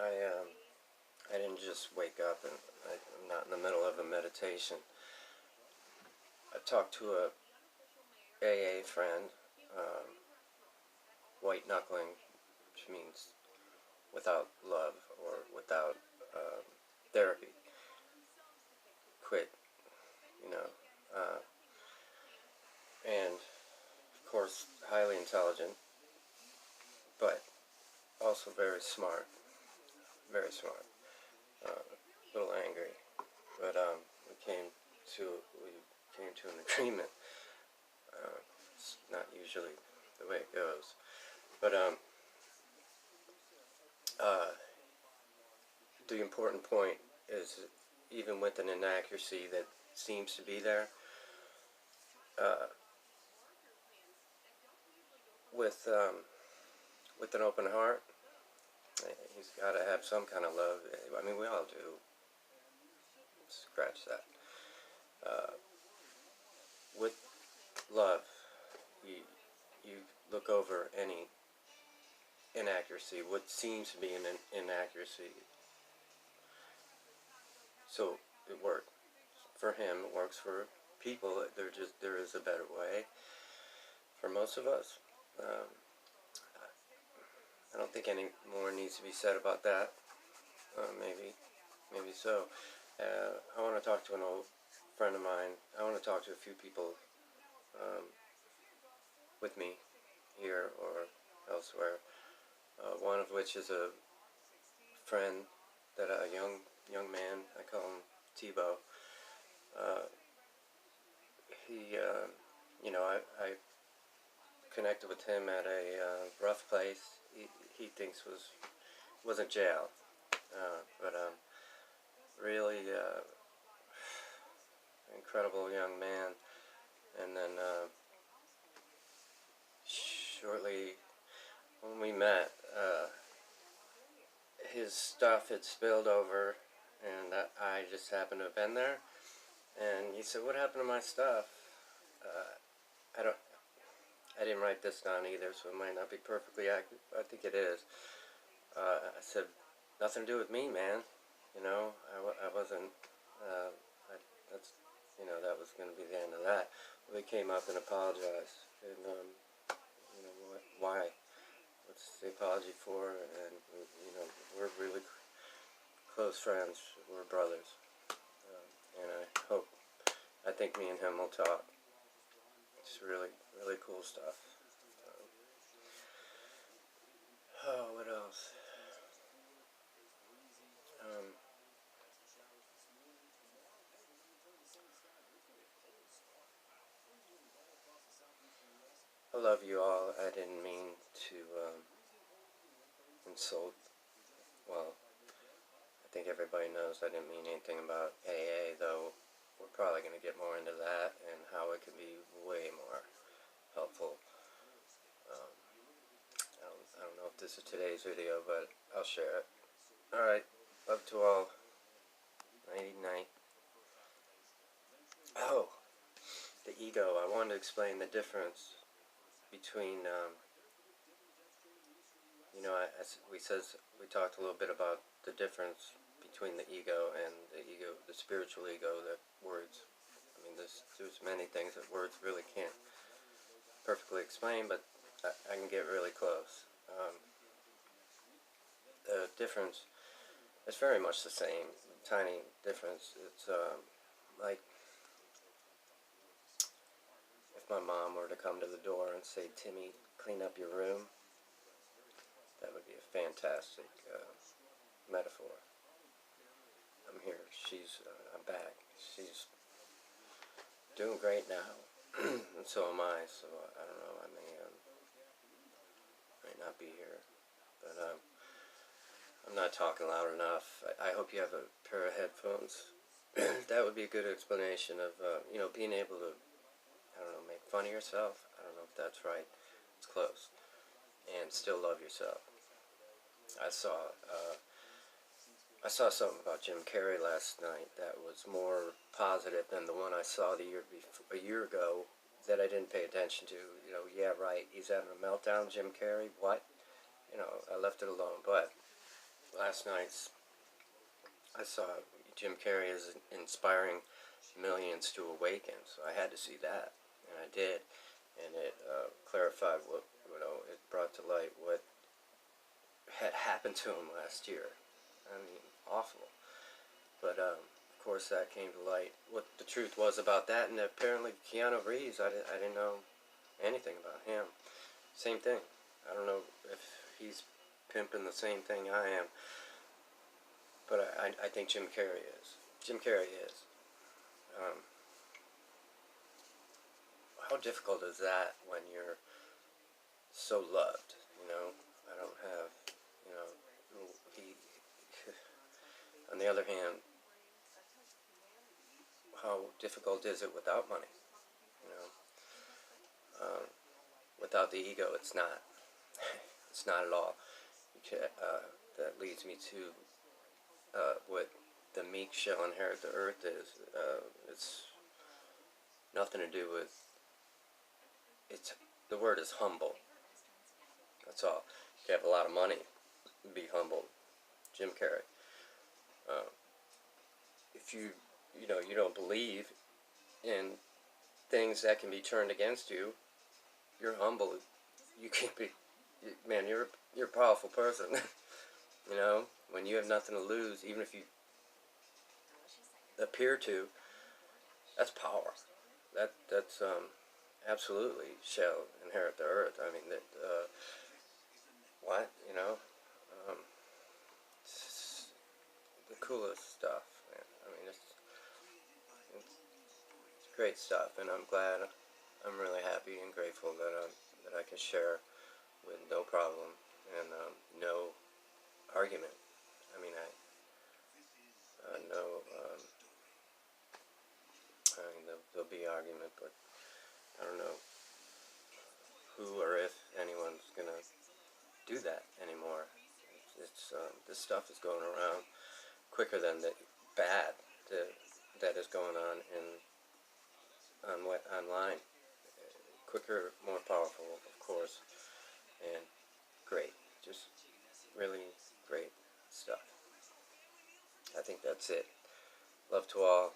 I didn't just wake up and I'm not in the middle of a meditation. I talked to a AA friend, um, white knuckling, which means without love or without um, therapy. Quit, you know. Uh, and of course, highly intelligent, but also very smart. Very smart. A little angry, but we came to an agreement. It's not usually the way it goes, but uh, the important point is, even with an inaccuracy that seems to be there, uh, with an open heart, he's got to have some kind of love. I mean, we all do. Scratch that. With love, you look over any inaccuracy, what seems to be an inaccuracy. So it worked for him. It works for people. There is a better way for most of us. I don't think any more needs to be said about that. Maybe so. I want to talk to an old friend of mine. I want to talk to a few people um, with me here or elsewhere. One of which is a friend that a young man. I call him Tebow. Uh, I connected with him at a rough place. He thinks wasn't jail, but really incredible young man. And then shortly when we met, his stuff had spilled over, and I just happened to have been there. And he said, "What happened to my stuff?" I don't. I didn't write this down either, so it might not be perfectly accurate. I think it is. I said, "Nothing to do with me, man. You know, I wasn't. That was going to be the end of that." Well, he came up and apologized, and why? What's the apology for? And we're really close friends. We're brothers, and I think me and him will talk. It's really, really cool stuff. What else? I love you all. I didn't mean to insult. Well, I think everybody knows I didn't mean anything about AA, though we're probably going to get more into that and how it can be way more helpful. I don't know if this is today's video, but I'll share it. Alright, love to all. Nighty night. Oh, the ego. I wanted to explain the difference between, we talked a little bit about the difference between the ego and the spiritual ego, that words, I mean, there's many things that words really can't perfectly explain, but I can get really close. The difference is very much the same, tiny difference. It's like if my mom were to come to the door and say, "Timmy, clean up your room," that would be a fantastic metaphor. I'm here. I'm back. She's doing great now, and so am I. So I don't know. I may not be here, but I'm not talking loud enough. I hope you have a pair of headphones. That would be a good explanation of being able to, I don't know, make fun of yourself. I don't know if that's right. It's close. And still love yourself. I saw something about Jim Carrey last night that was more positive than the one I saw a year ago that I didn't pay attention to. Yeah, right, he's having a meltdown, Jim Carrey. What? I left it alone. But last night's, I saw Jim Carrey is inspiring millions to awaken, so I had to see that, and I did, and it clarified what, it brought to light what had happened to him last year. I mean, awful. But of course, that came to light what the truth was about that, and apparently Keanu Reeves, I didn't know anything about him. Same thing. I don't know if he's pimping the same thing I am, but I think Jim Carrey is. Jim Carrey is. Um, how difficult is that when you're so loved? I don't have, he. On the other hand, how difficult is it without money? You know, without the ego, it's not. It's not at all. That leads me to what the meek shall inherit the earth is. It's nothing to do with. The word is humble. That's all. If you have a lot of money, be humble. Jim Carrey. If you don't believe in things that can be turned against you, you're humble. You can't be, man. You're a powerful person. When you have nothing to lose, even if you appear to, that's power. That's absolutely shall inherit the earth. I mean that. What it's the coolest stuff, man. I mean it's great stuff, and I'm really happy and grateful that I can share with no problem and no argument. I mean no. I mean there'll be argument, but I don't know who or if anyone's gonna do that anymore. It's this stuff is going around quicker than the bad that is going on online. Quicker, more powerful, of course, and great. Just really great stuff. I think that's it. Love to all.